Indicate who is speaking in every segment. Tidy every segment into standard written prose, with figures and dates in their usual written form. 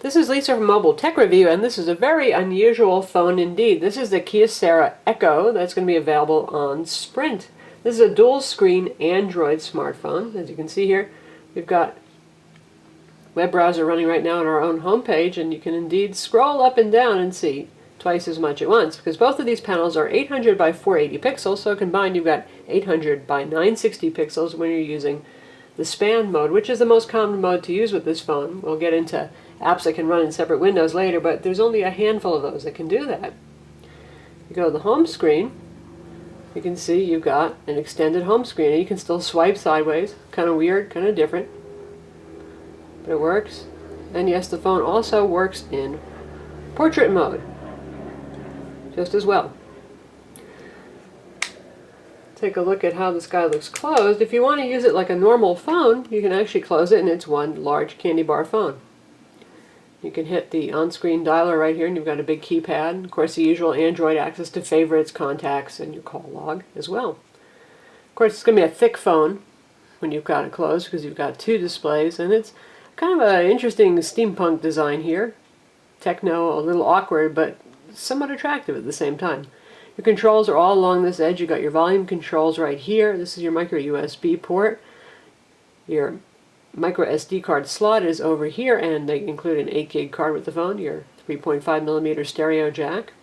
Speaker 1: This is Lisa from Mobile Tech Review, and this is a very unusual phone indeed. This is the Kyocera Echo that's going to be available on Sprint. This is a dual-screen Android smartphone. As you can see here, we've got web browser running right now on our own homepage, and you can indeed scroll up and down and see twice as much at once, because both of these panels are 800 by 480 pixels, so combined you've got 800 by 960 pixels when you're using the span mode, which is the most common mode to use with this phone. We'll get into apps that can run in separate windows later, but there's only a handful of those that can do that. You go to the home screen, you can see you've got an extended home screen, and you can still swipe sideways. Kind of weird, kind of different, but it works. And yes, the phone also works in portrait mode just as well. Take a look at how this guy looks closed. If you want to use it like a normal phone, you can actually close it, and it's one large candy bar phone. You can hit the on-screen dialer right here, and you've got a big keypad. Of course, the usual Android access to favorites, contacts, and your call log as well. Of course, it's going to be a thick phone when you've got it closed, because you've got two displays, and it's kind of an interesting steampunk design here. Techno, a little awkward, but somewhat attractive at the same time. Your controls are all along this edge. You've got your volume controls right here. This is your micro USB port. Your micro SD card slot is over here, and they include an 8 gig card with the phone, your 3.5 millimeter stereo jack.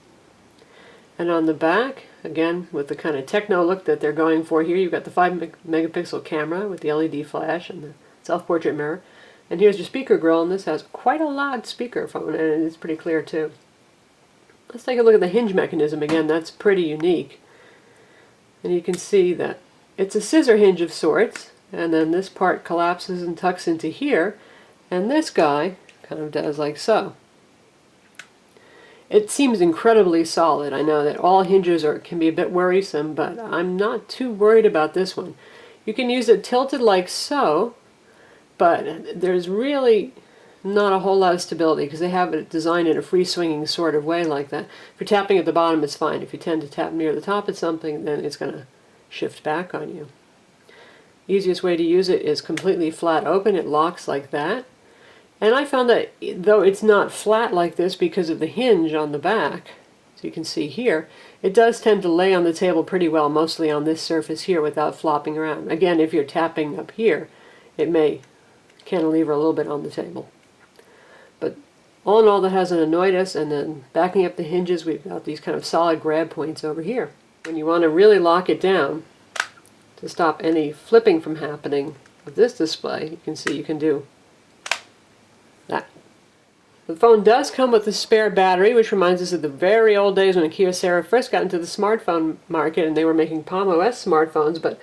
Speaker 1: And on the back, again, with the kind of techno look that they're going for here, you've got the 5 megapixel camera with the LED flash and the self-portrait mirror. And here's your speaker grill, and this has quite a loud speaker phone, and it's pretty clear too. Let's take a look at the hinge mechanism again. That's pretty unique. And you can see that it's a scissor hinge of sorts, and then this part collapses and tucks into here, and this guy kind of does like so. It seems incredibly solid. I know that all hinges can be a bit worrisome, but I'm not too worried about this one. You can use it tilted like so, but there's really not a whole lot of stability because they have it designed in a free-swinging sort of way like that. If you're tapping at the bottom, it's fine. If you tend to tap near the top at something, then it's going to shift back on you. Easiest way to use it is completely flat open. It locks like that. And I found that though it's not flat like this because of the hinge on the back, so you can see here, it does tend to lay on the table pretty well, mostly on this surface here without flopping around. Again, if you're tapping up here, it may cantilever a little bit on the table. But all in all, that hasn't annoyed us. And then backing up the hinges, we've got these kind of solid grab points over here. When you want to really lock it down to stop any flipping from happening with this display, you can see you can do that. The phone does come with a spare battery, which reminds us of the very old days when Kyocera first got into the smartphone market and they were making Palm OS smartphones, but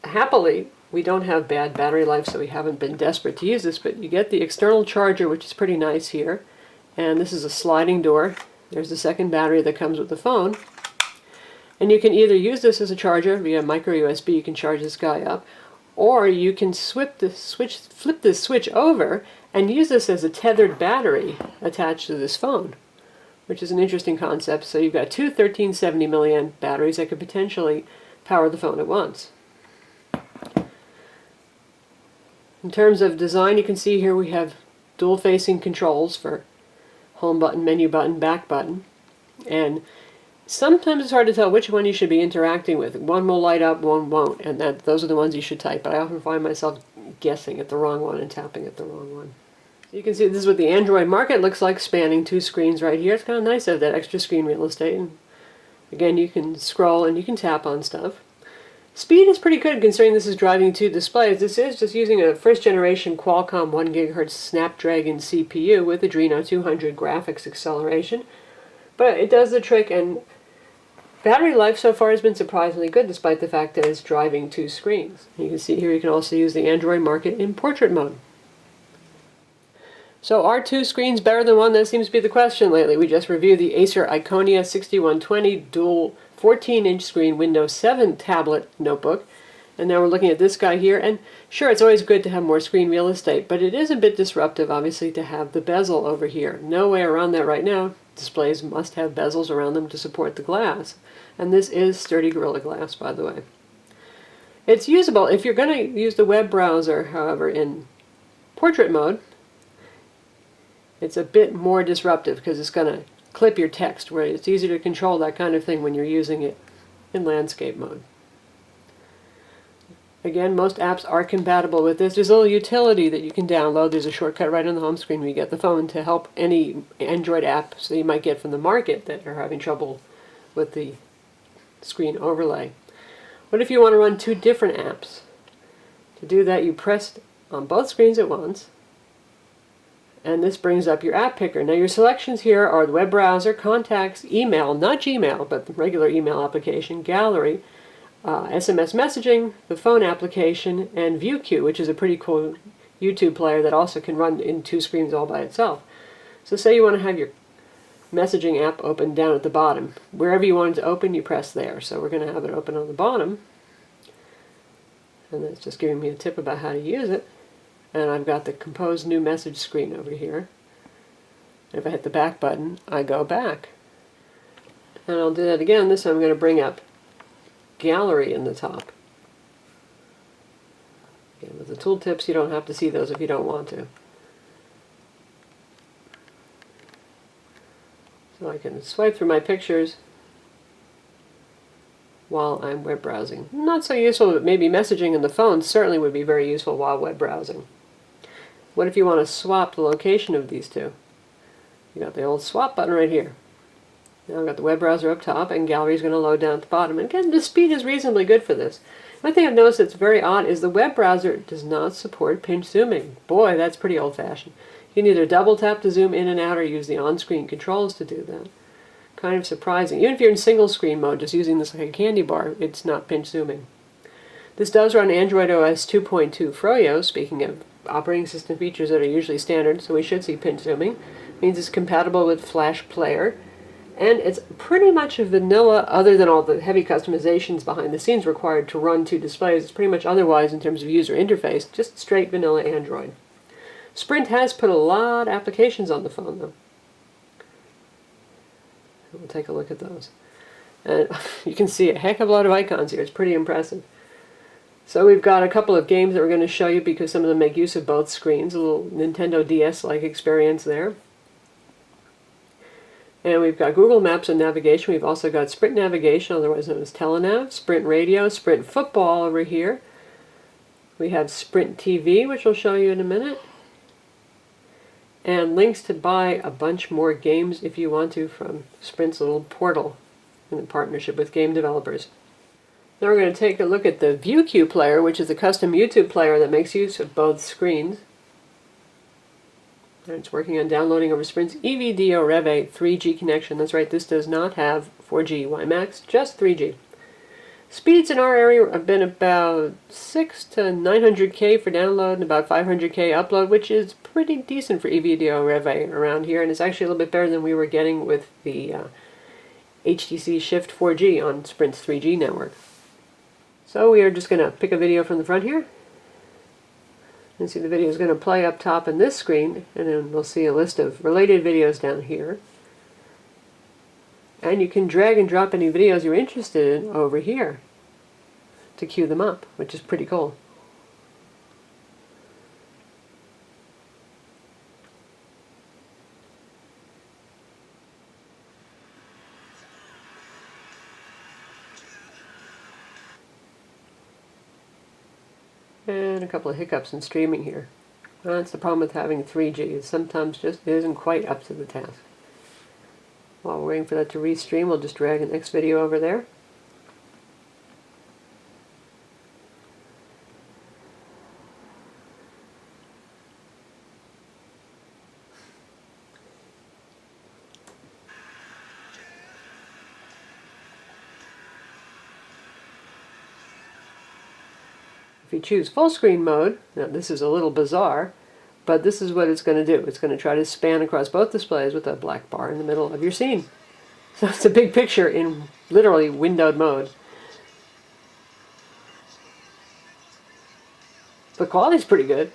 Speaker 1: happily we don't have bad battery life, so we haven't been desperate to use this. But you get the external charger, which is pretty nice here, and this is a sliding door. There's the second battery that comes with the phone, and you can either use this as a charger via micro USB. You can charge this guy up, or you can flip this switch over and use this as a tethered battery attached to this phone, which is an interesting concept. So you've got two 1370 milliamp batteries that could potentially power the phone at once. In terms of design, you can see here we have dual-facing controls for home button, menu button, back button, and sometimes it's hard to tell which one you should be interacting with. One will light up, one won't, and those are the ones you should type, but I often find myself guessing at the wrong one and tapping at the wrong one. So you can see this is what the Android market looks like, spanning two screens right here. It's kind of nice to have that extra screen real estate, and again, you can scroll and you can tap on stuff. Speed is pretty good considering this is driving two displays. This is just using a first-generation Qualcomm 1 GHz Snapdragon CPU with Adreno 200 graphics acceleration. But it does the trick, and battery life so far has been surprisingly good despite the fact that it's driving two screens. You can see here you can also use the Android market in portrait mode. So are two screens better than one? That seems to be the question lately. We just reviewed the Acer Iconia 6120 dual 14-inch screen Windows 7 tablet notebook, and now we're looking at this guy here. And sure, it's always good to have more screen real estate, but it is a bit disruptive, obviously, to have the bezel over here. No way around that right now. Displays must have bezels around them to support the glass, and this is sturdy Gorilla Glass, by the way. It's usable if you're going to use the web browser, however, in portrait mode. it's a bit more disruptive because it's going to clip your text, where it's easier to control that kind of thing when you're using it in landscape mode. Again, most apps are compatible with this. There's a little utility that you can download. There's a shortcut right on the home screen when you get the phone to help any Android apps that you might get from the market that are having trouble with the screen overlay. What if you want to run two different apps? To do that, you press on both screens at once, and this brings up your app picker. Now your selections here are the web browser, contacts, email, not Gmail, but the regular email application, gallery, SMS messaging, the phone application, and ViewQ, which is a pretty cool YouTube player that also can run in two screens all by itself. So say you want to have your messaging app open down at the bottom. Wherever you want it to open, you press there. So we're going to have it open on the bottom. And that's just giving me a tip about how to use it. And I've got the compose new message screen over here. If I hit the back button, I go back. And I'll do that again. This time I'm going to bring up gallery in the top. Again, with the tooltips, you don't have to see those if you don't want to. So I can swipe through my pictures while I'm web browsing. Not so useful, but maybe messaging in the phone certainly would be very useful while web browsing. What if you want to swap the location of these two? You got the old swap button right here. Now I've got the web browser up top, and gallery is going to load down at the bottom. And again, the speed is reasonably good for this. One thing I've noticed that's very odd is the web browser does not support pinch zooming. Boy, that's pretty old-fashioned. You can either double tap to zoom in and out or use the on-screen controls to do that. Kind of surprising. Even if you're in single screen mode, just using this like a candy bar, it's not pinch zooming. This does run Android OS 2.2 Froyo, speaking of operating system features that are usually standard, so we should see pinch zooming. It means it's compatible with Flash Player. And it's pretty much a vanilla, other than all the heavy customizations behind the scenes required to run two displays. It's pretty much otherwise in terms of user interface, just straight vanilla Android. Sprint has put a lot of applications on the phone, though. We'll take a look at those. And you can see a heck of a lot of icons here. It's pretty impressive. So we've got a couple of games that we're going to show you because some of them make use of both screens. A little Nintendo DS-like experience there. And we've got Google Maps and navigation. We've also got Sprint Navigation, otherwise known as Telenav, Sprint Radio, Sprint Football over here. We have Sprint TV, which I'll show you in a minute. And links to buy a bunch more games if you want to from Sprint's little portal in partnership with game developers. Now we're going to take a look at the ViewQ player, which is a custom YouTube player that makes use of both screens. And it's working on downloading over Sprint's EVDO Rev 8 3G connection. That's right, this does not have 4G WiMAX, just 3G. Speeds in our area have been about 6 to 900K for download and about 500K upload, which is pretty decent for EVDO Rev 8 around here, and it's actually a little bit better than we were getting with the HTC Shift 4G on Sprint's 3G network. So we are just going to pick a video from the front here. And see the video is going to play up top in this screen, and then we'll see a list of related videos down here. And you can drag and drop any videos you're interested in over here to queue them up, which is pretty cool. And a couple of hiccups in streaming here. That's the problem with having 3G. It sometimes just isn't quite up to the task. While we're waiting for that to restream, we'll just drag the next video over there. If you choose full screen mode, now this is a little bizarre, but this is what it's going to do. It's going to try to span across both displays with a black bar in the middle of your scene. So it's a big picture in literally windowed mode. The quality's pretty good.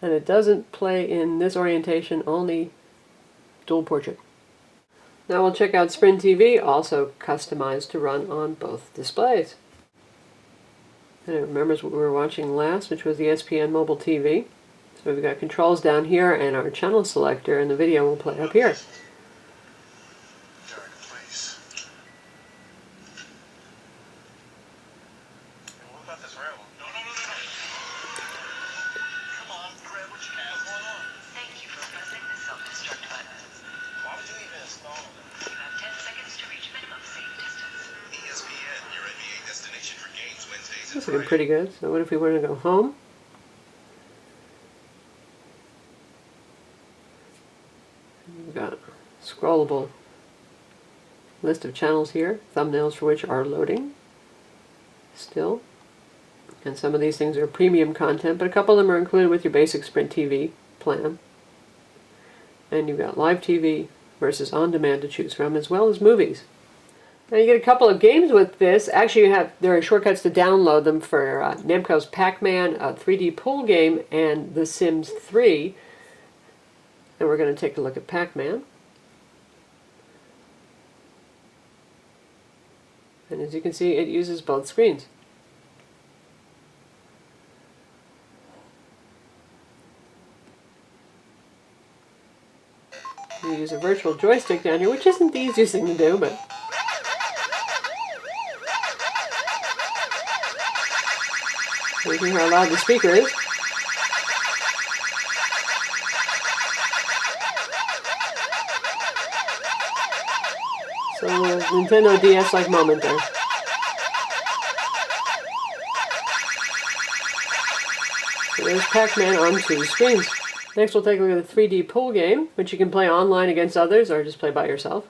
Speaker 1: And it doesn't play in this orientation, only dual portrait. Now we'll check out Sprint TV, also customized to run on both displays. And it remembers what we were watching last, which was the ESPN mobile TV. We've got controls down here and our channel selector, and the video will play up here. That's looking pretty good. So what if we were to go home? We've got a scrollable list of channels here, thumbnails for which are loading still. And some of these things are premium content, but a couple of them are included with your basic Sprint TV plan. And you've got live TV versus on-demand to choose from, as well as movies. Now you get a couple of games with this. Actually, there are shortcuts to download them for Namco's Pac-Man, a 3D pool game, and The Sims 3. And we're going to take a look at Pac-Man. And as you can see, it uses both screens. You use a virtual joystick down here, which isn't the easiest thing to do, but you can hear how loud the speaker is. So a Nintendo DS-like moment there. So there's Pac-Man on 2 screens. Next we'll take a look at the 3D pool game, which you can play online against others or just play by yourself.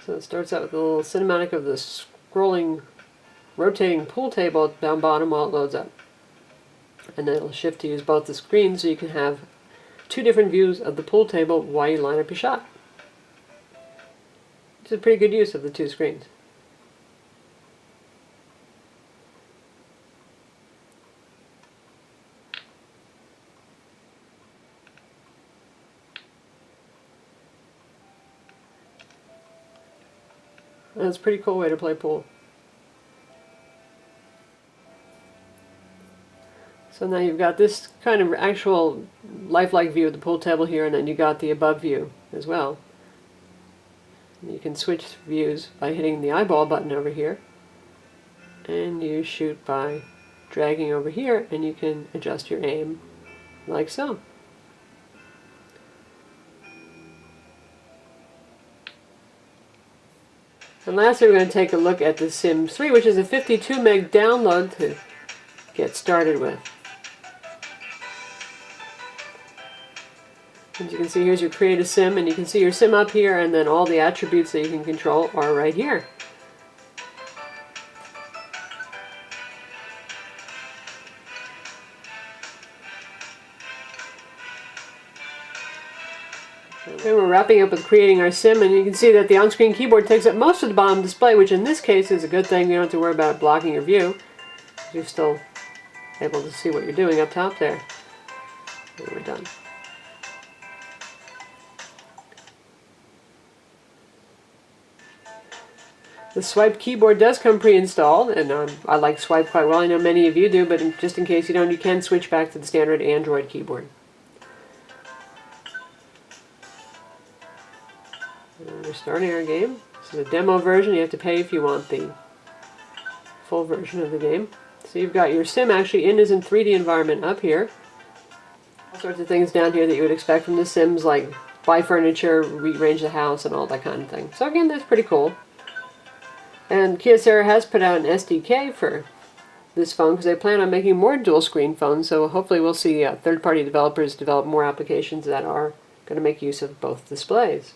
Speaker 1: So it starts out with a little cinematic of the scrolling, rotating pool table down bottom while it loads up. And then it'll shift to use both the screens so you can have 2 different views of the pool table while you line up your shot. It's a pretty good use of the 2 screens. That's a pretty cool way to play pool. So now you've got this kind of actual lifelike view of the pool table here, and then you got the above view as well. And you can switch views by hitting the eyeball button over here, and you shoot by dragging over here, and you can adjust your aim like so. And lastly, we're going to take a look at The Sims 3, which is a 52 meg download to get started with. As you can see, here's your create a sim, and you can see your sim up here, and then all the attributes that you can control are right here. Okay, we're wrapping up with creating our sim, and you can see that the on-screen keyboard takes up most of the bottom display, which in this case is a good thing. You don't have to worry about it blocking your view. You're still able to see what you're doing up top there. And we're done. The swipe keyboard does come pre-installed, and I like swipe quite well. I know many of you do, but just in case you don't, you can switch back to the standard Android keyboard. We're starting our game. This is a demo version. You have to pay if you want the full version of the game. So you've got your sim actually in his 3D environment up here. All sorts of things down here that you would expect from the Sims, like buy furniture, rearrange the house, and all that kind of thing. So again, that's pretty cool. And Kyocera has put out an SDK for this phone because they plan on making more dual screen phones, so hopefully we'll see third-party developers develop more applications that are going to make use of both displays.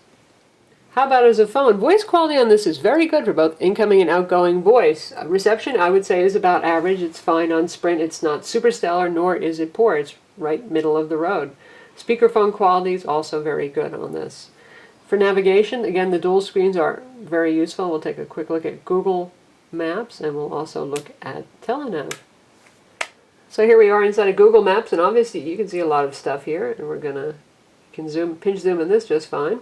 Speaker 1: How about as a phone? Voice quality on this is very good for both incoming and outgoing voice. Reception, I would say, is about average. It's fine on Sprint. It's not super stellar, nor is it poor. It's right middle of the road. Speakerphone quality is also very good on this. For navigation, again, the dual screens are very useful. We'll take a quick look at Google Maps, and we'll also look at Telenav. So here we are inside of Google Maps, and obviously you can see a lot of stuff here, and you can pinch zoom in this just fine.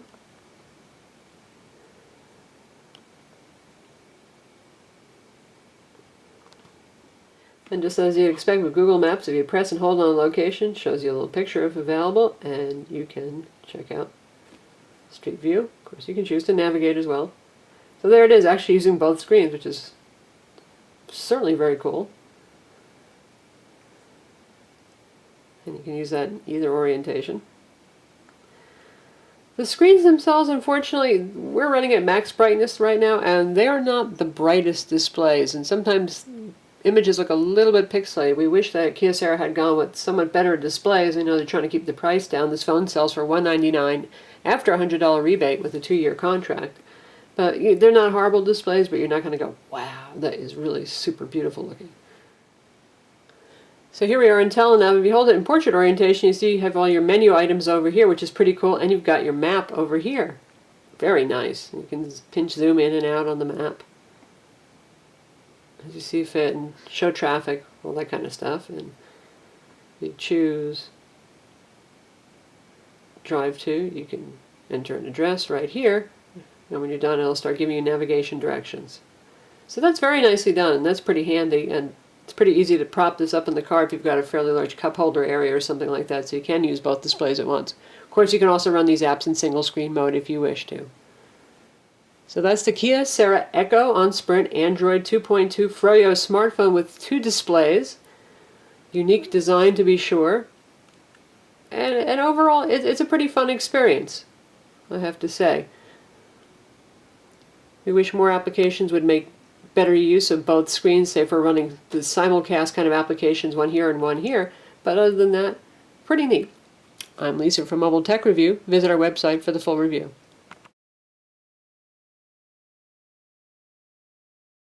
Speaker 1: And just as you'd expect with Google Maps, if you press and hold on a location, it shows you a little picture if available, and you can check out Street View. Of course, you can choose to navigate as well. So there it is, actually using both screens, which is certainly very cool. And you can use that in either orientation. The screens themselves, unfortunately, we're running at max brightness right now, and they are not the brightest displays, and sometimes images look a little bit pixelated. We wish that Kyocera had gone with somewhat better displays. I know they're trying to keep the price down. This phone sells for $199 after a $100 rebate with a 2-year contract. But they're not horrible displays, but you're not going to go, wow, that is really super beautiful looking. So here we are in Tele now. If you hold it in portrait orientation, you see you have all your menu items over here, which is pretty cool, and you've got your map over here. Very nice. You can pinch zoom in and out on the map as you see fit, and show traffic, all that kind of stuff. And you choose drive to, you can enter an address right here, and when you're done it'll start giving you navigation directions. So that's very nicely done, and that's pretty handy, and it's pretty easy to prop this up in the car if you've got a fairly large cup holder area or something like that, so you can use both displays at once. Of course, you can also run these apps in single screen mode if you wish to. So that's the Kyocera Echo on Sprint Android 2.2 Froyo smartphone with 2 displays. Unique design to be sure. And overall, it's a pretty fun experience, I have to say. We wish more applications would make better use of both screens, say for running the simulcast kind of applications, one here and one here. But other than that, pretty neat. I'm Lisa from Mobile Tech Review. Visit our website for the full review.